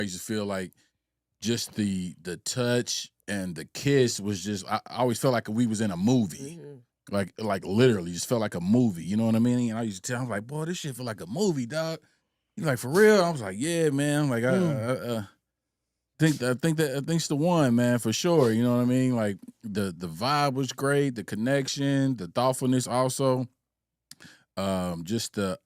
I used to feel like just the touch and the kiss was just I always felt like we was in a movie. Like literally just felt like a movie, you know what I mean? And I used to tell him like, boy, this shit feel like a movie, dog. He's like, for real? I was like, yeah, man. Like I think it's the one, man, for sure. You know what I mean? Like the vibe was great, the connection, the thoughtfulness also. Just the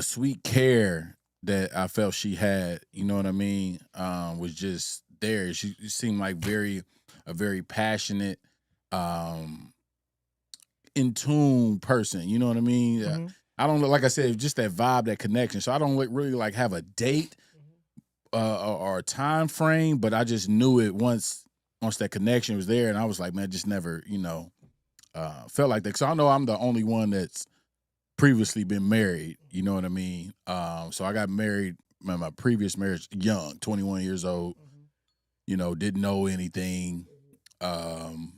sweet care that I felt she had, you know what I mean, was just there. She seemed like a very passionate, in tune person. You know what I mean? I don't know, like I said, just that vibe, that connection. So I don't really like have a date or a time frame, but I just knew it once that connection was there, and I was like, man, just never, felt like that. So I know I'm the only one that's previously been married, you know what I mean? So I got married, my previous marriage, young, 21 years old, didn't know anything,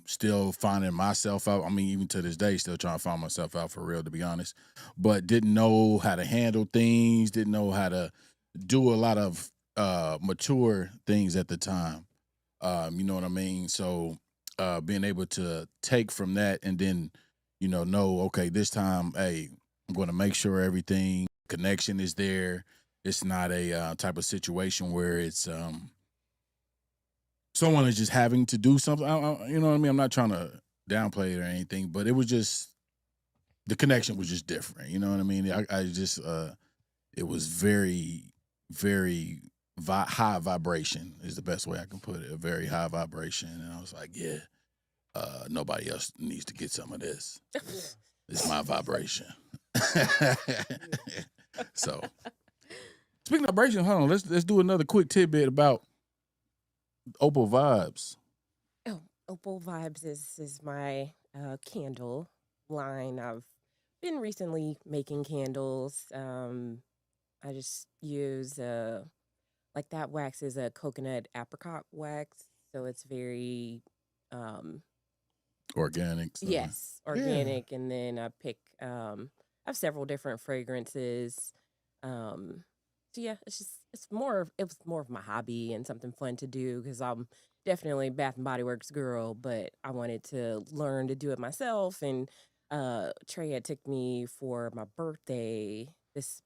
still finding myself out. I mean, even to this day, still trying to find myself out for real, to be honest, but didn't know how to handle things, didn't know how to do a lot of mature things at the time. You know what I mean? So being able to take from that and then, know, okay, this time, hey, I'm going to make sure everything connection is there. It's not a type of situation where it's someone is just having to do something. You know what I mean? I'm not trying to downplay it or anything, but it was just the connection was just different. You know what I mean? I just it was very, very high vibration is the best way I can put it. A very high vibration, and I was like, yeah, nobody else needs to get some of this. It's my vibration. So, speaking of vibration, hold on. Let's do another quick tidbit about Opal Vibes. Oh, Opal Vibes is my candle line. I've been recently making candles. I just use like that wax is a coconut apricot wax, so it's very Organic. So. yes, organic. And then I pick I have several different fragrances. So yeah, it was more of my hobby and something fun to do because I'm definitely Bath and Body Works girl, but I wanted to learn to do it myself. And Trey had took me for my birthday. This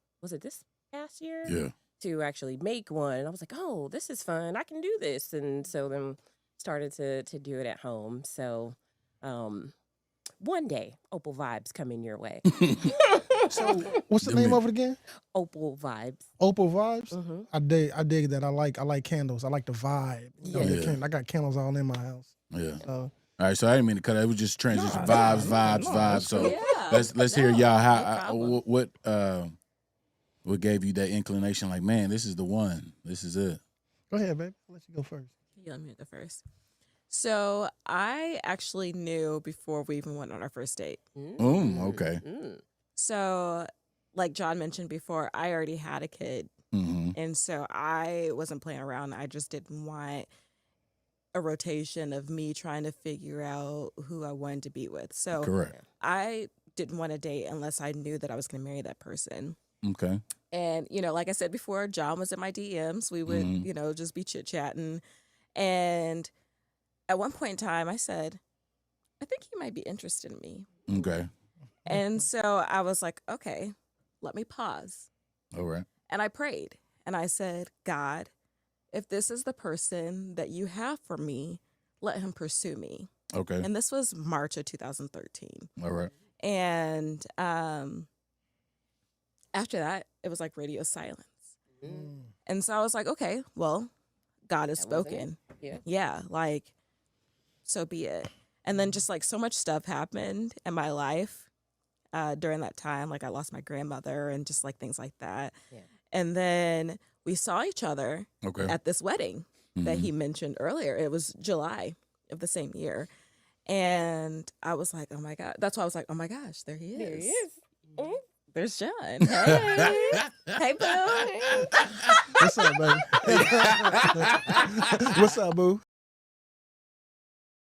past year? Yeah. To actually make one, and I was like, oh, this is fun. I can do this, and so then started to do it at home. So one day, Opal Vibes coming your way. So, what's the name of it again? Opal Vibes. Opal Vibes. Mm-hmm. I dig that. I like candles. I like the vibe. I got candles all in my house. Yeah. All right. So I didn't mean to cut it. It was just transition vibes. So yeah. let's hear y'all how what gave you that inclination? Like, man, this is the one. This is it. Go ahead, baby. I'll let you go first. Yeah, let me go first. So I actually knew before we even went on our first date. Okay. So, like John mentioned before, I already had a kid. And so I wasn't playing around. I just didn't want a rotation of me trying to figure out who I wanted to be with. So correct. I didn't want to date unless I knew that I was going to marry that person. Okay. And, like I said before, John was in my DMs. We would, just be chit-chatting. And at one point in time, I said, I think he might be interested in me. Okay. And so I was like, okay, let me pause. All right. And I prayed. And I said, God, if this is the person that you have for me, let him pursue me. Okay. And this was March of 2013. All right. And after that, it was like radio silence. And so I was like, okay, well, God has spoken. Yeah, like, so be it. And then just like so much stuff happened in my life during that time. Like I lost my grandmother and just like things like that. Yeah. And then we saw each other at this wedding that he mentioned earlier. It was July of the same year. And I was like, oh my God. That's why I was like, oh my gosh, there he is. There he is. Mm-hmm. There's John. Hey. Hey, boo. What's up, baby? What's up, boo?